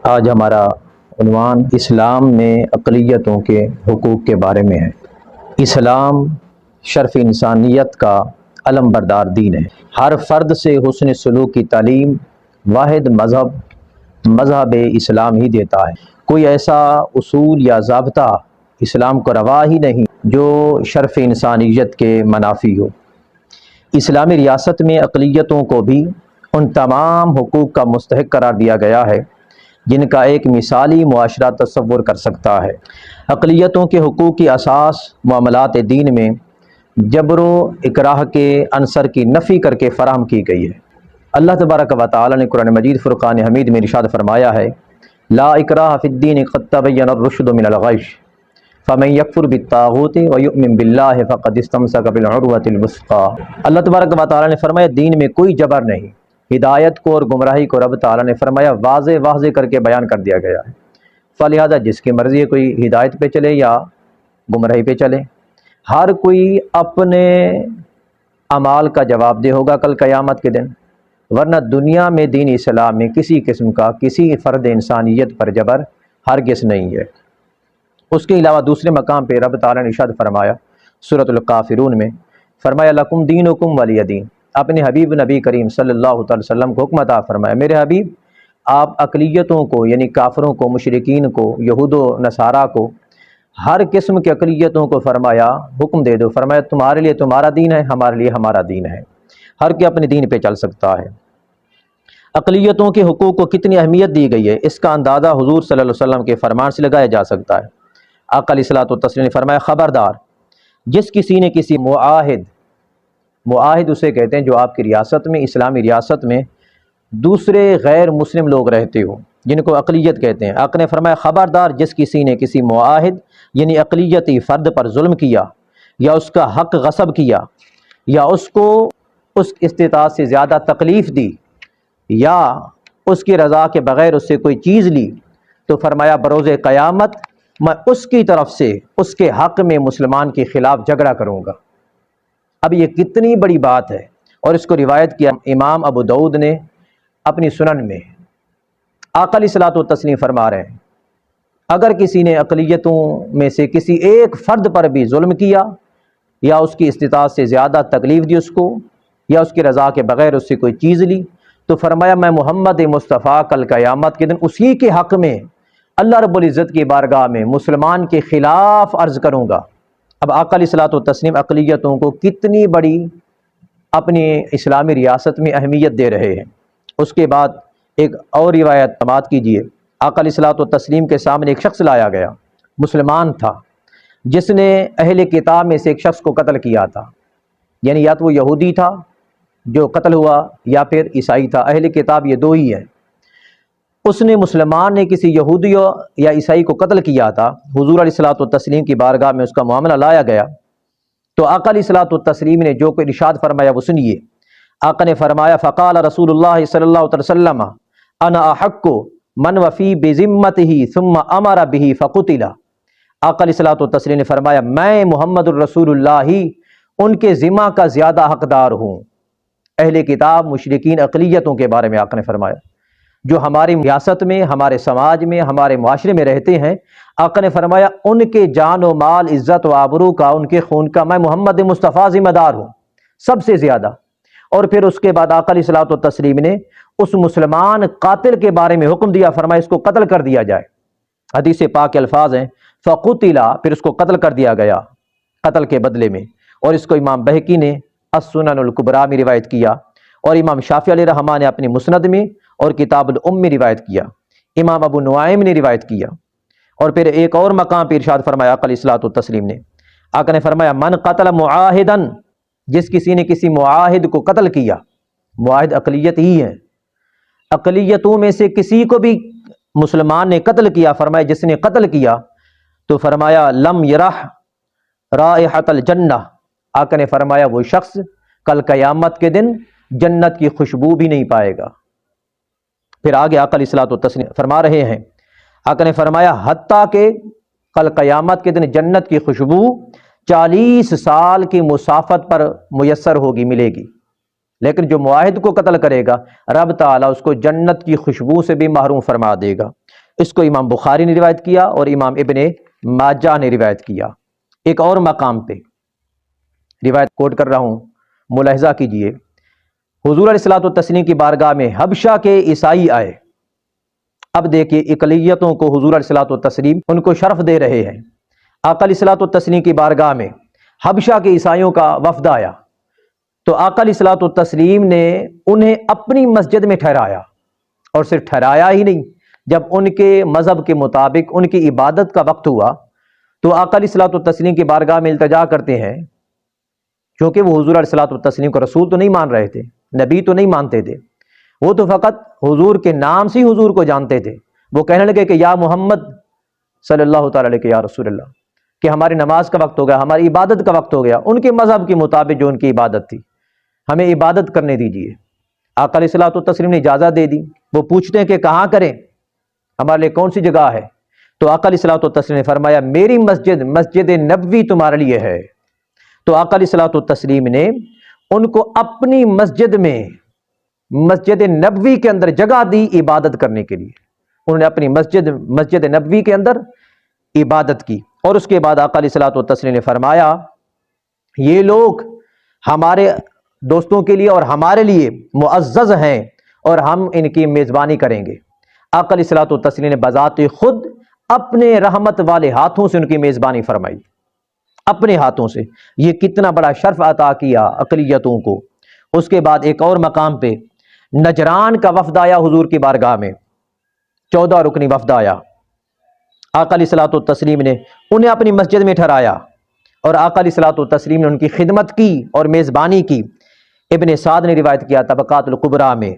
آج ہمارا عنوان اسلام میں اقلیتوں کے حقوق کے بارے میں ہے۔ اسلام شرف انسانیت کا علم بردار دین ہے۔ ہر فرد سے حسن سلوک کی تعلیم واحد مذہب اسلام ہی دیتا ہے۔ کوئی ایسا اصول یا ضابطہ اسلام کو روا ہی نہیں جو شرف انسانیت کے منافی ہو۔ اسلامی ریاست میں اقلیتوں کو بھی ان تمام حقوق کا مستحق قرار دیا گیا ہے جن کا ایک مثالی معاشرہ تصور کر سکتا ہے۔ اقلیتوں کے حقوق کی اساس معاملات دین میں جبر و اکراہ کے عنصر کی نفی کر کے فراہم کی گئی ہے۔ اللہ تبارک و تعالی نے قرآن مجید فرقان حمید میں ارشاد فرمایا ہے، لا اکراہ فی الدین قد تبین الرشد من الغی فمن یکفر بالطاغوت ویؤمن باللہ فقد استمسک بالعروۃ الوثقی۔ اللہ تبارک و تعالی نے فرمایا دین میں کوئی جبر نہیں۔ ہدایت کو اور گمراہی کو رب تعالیٰ نے فرمایا واضح کر کے بیان کر دیا گیا ہے۔ فلہذا جس کی مرضی ہے کوئی ہدایت پہ چلے یا گمراہی پہ چلے، ہر کوئی اپنے اعمال کا جواب دہ ہوگا کل قیامت کے دن، ورنہ دنیا میں دین اسلام میں کسی قسم کا کسی فرد انسانیت پر جبر ہرگز نہیں ہے۔ اس کے علاوہ دوسرے مقام پہ رب تعالیٰ نے ارشاد فرمایا سورۃ الکافرون میں، فرمایا لکم دینکم ولی دین۔ اپنے حبیب نبی کریم صلی اللہ علیہ وسلم کو حکم عطا فرمایا، میرے حبیب آپ اقلیتوں کو یعنی کافروں کو، مشرکین کو، یہود و نصارہ کو، ہر قسم کے اقلیتوں کو فرمایا حکم دے دو، فرمایا تمہارے لیے تمہارا دین ہے، ہمارے لیے ہمارا دین ہے، ہر کوئی اپنے دین پہ چل سکتا ہے۔ اقلیتوں کے حقوق کو کتنی اہمیت دی گئی ہے اس کا اندازہ حضور صلی اللہ علیہ وسلم کے فرمان سے لگایا جا سکتا ہے۔ آقا علیہ الصلوۃ والتسلیم نے فرمایا خبردار جس کسی نے کسی معاہد اسے کہتے ہیں جو آپ کی ریاست میں، اسلامی ریاست میں دوسرے غیر مسلم لوگ رہتے ہو جن کو اقلیت کہتے ہیں، آقا نے فرمایا خبردار جس کسی نے کسی معاہد یعنی اقلیتی فرد پر ظلم کیا یا اس کا حق غصب کیا یا اس کو اس استطاعت سے زیادہ تکلیف دی یا اس کی رضا کے بغیر اس سے کوئی چیز لی، تو فرمایا بروز قیامت میں اس کی طرف سے اس کے حق میں مسلمان کے خلاف جھگڑا کروں گا۔ اب یہ کتنی بڑی بات ہے، اور اس کو روایت کیا امام ابو داؤد نے اپنی سنن میں۔ آقا علیہ الصلوۃ والتسلیم فرما رہے ہیں اگر کسی نے اقلیتوں میں سے کسی ایک فرد پر بھی ظلم کیا یا اس کی استطاعت سے زیادہ تکلیف دی اس کو یا اس کی رضا کے بغیر اس سے کوئی چیز لی، تو فرمایا میں محمد مصطفیٰ کل قیامت کے دن اسی کے حق میں اللہ رب العزت کی بارگاہ میں مسلمان کے خلاف عرض کروں گا۔ اب آقا علیہ الصلوۃ والتسلیم اقلیتوں کو کتنی بڑی اپنی اسلامی ریاست میں اہمیت دے رہے ہیں۔ اس کے بعد ایک اور روایت سماعت کیجیے۔ آقا علیہ الصلوۃ والتسلیم کے سامنے ایک شخص لایا گیا، مسلمان تھا، جس نے اہل کتاب میں سے ایک شخص کو قتل کیا تھا، یعنی یا تو وہ یہودی تھا جو قتل ہوا یا پھر عیسائی تھا، اہل کتاب یہ دو ہی ہیں۔ اس نے مسلمان نے کسی یہودی یا عیسائی کو قتل کیا تھا، حضور علیہ الصلوۃ والتسلیم کی بارگاہ میں اس کا معاملہ لایا گیا، تو آقا علیہ الصلوۃ والتسلیم نے جو کوئی ارشاد فرمایا وہ سنیے۔ آقا نے فرمایا فقال رسول اللہ صلی اللہ علیہ وسلم انا احق من وفی بذمتہ ثم امر به فقتل۔ آقا علیہ الصلوۃ والتسلیم نے فرمایا میں محمد الرسول اللہ ان کے ذمہ کا زیادہ حقدار ہوں۔ اہل کتاب مشرکین اقلیتوں کے بارے میں آقا نے فرمایا جو ہماری ریاست میں، ہمارے سماج میں، ہمارے معاشرے میں رہتے ہیں، آقا نے فرمایا ان کے جان و مال، عزت و آبرو کا، ان کے خون کا میں محمد مصطفیٰ ذمہ دار ہوں سب سے زیادہ۔ اور پھر اس کے بعد آقا علیہ الصلوۃ والتسلیم نے اس مسلمان قاتل کے بارے میں حکم دیا، فرمایا اس کو قتل کر دیا جائے۔ حدیث پاک کے الفاظ ہیں فقتل، پھر اس کو قتل کر دیا گیا قتل کے بدلے میں، اور اس کو امام بہقی نے السنن الکبریٰ میں روایت کیا، اور امام شافعی علیہ رحمہ نے اپنی مسند میں اور کتاب الام میں روایت کیا، امام ابو نعیم نے روایت کیا۔ اور پھر ایک اور مقام پہ ارشاد فرمایا آقا علیہ الصلوۃ والتسلیم نے، آقا نے فرمایا من قتل معاہدا، جس کسی نے کسی معاہد کو قتل کیا، معاہد اقلیت ہی ہے، اقلیتوں میں سے کسی کو بھی مسلمان نے قتل کیا، فرمایا جس نے قتل کیا تو فرمایا لم یرح رائحۃ الجنہ، آقا نے فرمایا وہ شخص کل قیامت کے دن جنت کی خوشبو بھی نہیں پائے گا۔ پھر آگے آقا علیہ الصلوۃ والتسلیم فرما رہے ہیں، آقا نے فرمایا حتیٰ کہ کل قیامت کے دن جنت کی خوشبو 40 سال کی مسافت پر میسر ہوگی، ملے گی۔ لیکن جو معاہد کو قتل کرے گا رب تعالیٰ اس کو جنت کی خوشبو سے بھی محروم فرما دے گا۔ اس کو امام بخاری نے روایت کیا اور امام ابن ماجہ نے روایت کیا۔ ایک اور مقام پہ روایت کوٹ کر رہا ہوں، ملاحظہ کیجئے۔ حضور علیہ الصلوۃ والتسلیم کی بارگاہ میں حبشہ کے عیسائی آئے۔ اب دیکھیے اقلیتوں کو حضور علیہ الصلوۃ والتسلیم ان کو شرف دے رہے ہیں۔ آقا علیہ الصلوۃ والتسلیم کی بارگاہ میں حبشہ کے عیسائیوں کا وفد آیا تو آقا علیہ الصلوۃ والتسلیم نے انہیں اپنی مسجد میں ٹھہرایا، اور صرف ٹھہرایا ہی نہیں، جب ان کے مذہب کے مطابق ان کی عبادت کا وقت ہوا تو آقا علیہ الصلوۃ والتسلیم کی بارگاہ میں التجا کرتے ہیں، کیونکہ وہ حضور علیہ الصلوۃ والتسلیم کو رسول تو نہیں مان رہے تھے، نبی تو نہیں مانتے تھے، وہ تو فقط حضور کے نام سے ہی حضور کو جانتے تھے۔ وہ کہنے لگے کہ یا محمد صلی اللہ تعالیٰ علیہ یا رسول اللہ، کہ ہماری نماز کا وقت ہو گیا، ہماری عبادت کا وقت ہو گیا، ان کے مذہب کے مطابق جو ان کی عبادت تھی ہمیں عبادت کرنے دیجیے۔ آقا علیہ الصلوۃ والتسلیم نے اجازت دے دی۔ وہ پوچھتے ہیں کہ کہاں کریں، ہمارے لیے کون سی جگہ ہے؟ تو آقا علیہ الصلوۃ والتسلیم نے فرمایا میری مسجد مسجد نبوی تمہارے لیے ہے۔ تو آقا علیہ الصلوۃ والتسلیم نے ان کو اپنی مسجد میں مسجد نبوی کے اندر جگہ دی عبادت کرنے کے لیے۔ انہوں نے اپنی مسجد نبوی کے اندر عبادت کی، اور اس کے بعد آقا علیہ الصلوۃ والتسلیم نے فرمایا یہ لوگ ہمارے دوستوں کے لیے اور ہمارے لیے معزز ہیں اور ہم ان کی میزبانی کریں گے۔ آقا علیہ الصلوۃ والتسلیم نے بذات خود اپنے رحمت والے ہاتھوں سے ان کی میزبانی فرمائی، اپنے ہاتھوں سے۔ یہ کتنا بڑا شرف عطا کیا اقلیتوں کو۔ اس کے بعد ایک اور مقام پہ نجران کا وفد آیا حضور کی بارگاہ میں، 14 رکنی وفد آیا۔ آقا علیہ الصلوۃ والتسلیم نے انہیں اپنی مسجد میں ٹھہرایا، اور آقا علیہ الصلوۃ والتسلیم نے ان کی خدمت کی اور میزبانی کی۔ ابن سعد نے روایت کیا طبقات الکبریٰ میں،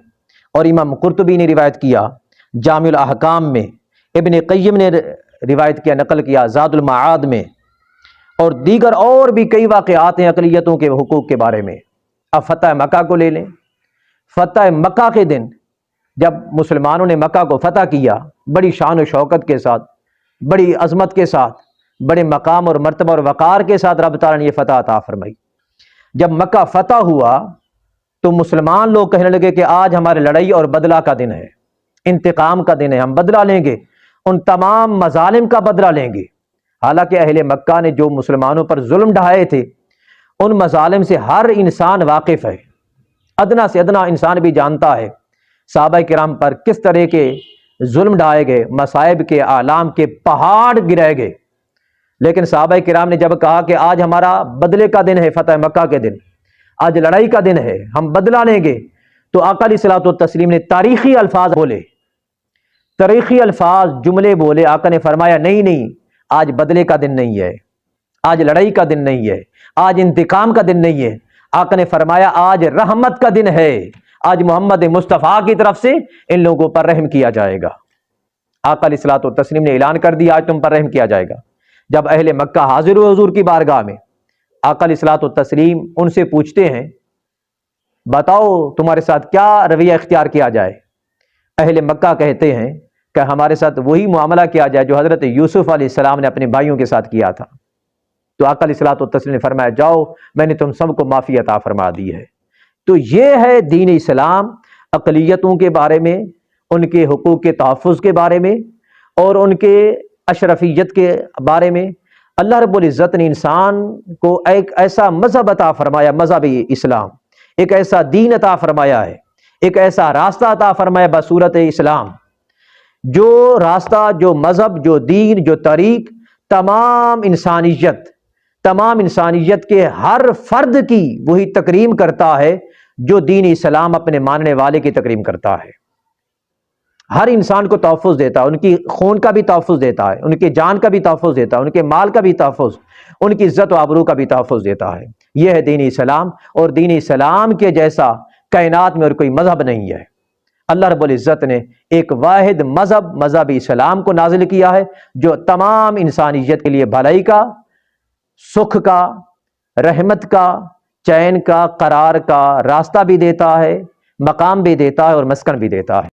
اور امام قرطبی نے روایت کیا جامع الاحکام میں، ابن قیم نے روایت کیا، نقل کیا زاد المعاد میں، اور دیگر اور بھی کئی واقعات ہیں اقلیتوں کے حقوق کے بارے میں۔ اب فتح مکہ کو لے لیں۔ فتح مکہ کے دن جب مسلمانوں نے مکہ کو فتح کیا، بڑی شان و شوکت کے ساتھ، بڑی عظمت کے ساتھ، بڑے مقام اور مرتبہ اور وقار کے ساتھ رب تعالیٰ نے یہ فتح عطا فرمائی۔ جب مکہ فتح ہوا تو مسلمان لوگ کہنے لگے کہ آج ہمارے لڑائی اور بدلہ کا دن ہے، انتقام کا دن ہے، ہم بدلہ لیں گے، ان تمام مظالم کا بدلہ لیں گے۔ حالانکہ اہل مکہ نے جو مسلمانوں پر ظلم ڈھائے تھے ان مظالم سے ہر انسان واقف ہے، ادنا سے ادنا انسان بھی جانتا ہے صحابہ کرام پر کس طرح کے ظلم ڈھائے گئے، مصائب کے آلام کے پہاڑ گرائے گئے۔ لیکن صحابہ کرام نے جب کہا کہ آج ہمارا بدلے کا دن ہے، فتح مکہ کے دن، آج لڑائی کا دن ہے، ہم بدلہ لیں گے، تو آقا علیہ الصلوۃ والتسلیم نے تاریخی الفاظ بولے، تاریخی الفاظ جملے بولے۔ آقا نے فرمایا نہیں نہیں، آج بدلے کا دن نہیں ہے، آج لڑائی کا دن نہیں ہے، آج انتقام کا دن نہیں ہے۔ آقا نے فرمایا آج رحمت کا دن ہے، آج محمد مصطفیٰ کی طرف سے ان لوگوں پر رحم کیا جائے گا۔ آقا علیہ الصلوۃ والتسلیم نے اعلان کر دیا آج تم پر رحم کیا جائے گا۔ جب اہل مکہ حاضر ہوئے حضور کی بارگاہ میں، آقا علیہ الصلوۃ والتسلیم ان سے پوچھتے ہیں بتاؤ تمہارے ساتھ کیا رویہ اختیار کیا جائے؟ اہل مکہ کہتے ہیں کہ ہمارے ساتھ وہی معاملہ کیا جائے جو حضرت یوسف علیہ السلام نے اپنے بھائیوں کے ساتھ کیا تھا۔ تو آقا علیہ الصلوۃ والتسلیم نے فرمایا جاؤ، میں نے تم سب کو معافی عطا فرما دی ہے۔ تو یہ ہے دین اسلام اقلیتوں کے بارے میں، ان کے حقوق کے تحفظ کے بارے میں، اور ان کے اشرفیت کے بارے میں۔ اللہ رب العزت نے انسان کو ایک ایسا مذہب عطا فرمایا، مذہب اسلام، ایک ایسا دین عطا فرمایا ہے، ایک ایسا راستہ عطا فرمایا بصورت اسلام، جو راستہ، جو مذہب، جو دین، جو طریق تمام انسانیت کے ہر فرد کی وہی تکریم کرتا ہے جو دین اسلام اپنے ماننے والے کی تکریم کرتا ہے۔ ہر انسان کو تحفظ دیتا ہے، ان کی خون کا بھی تحفظ دیتا ہے، ان کی جان کا بھی تحفظ دیتا ہے، ان کے مال کا بھی تحفظ، ان کی عزت و آبرو کا بھی تحفظ دیتا ہے۔ یہ ہے دین اسلام، اور دین اسلام کے جیسا کائنات میں اور کوئی مذہب نہیں ہے۔ اللہ رب العزت نے ایک واحد مذہب اسلام کو نازل کیا ہے جو تمام انسانیت کے لیے بھلائی کا، سکھ کا، رحمت کا، چین کا، قرار کا راستہ بھی دیتا ہے، مقام بھی دیتا ہے اور مسکن بھی دیتا ہے۔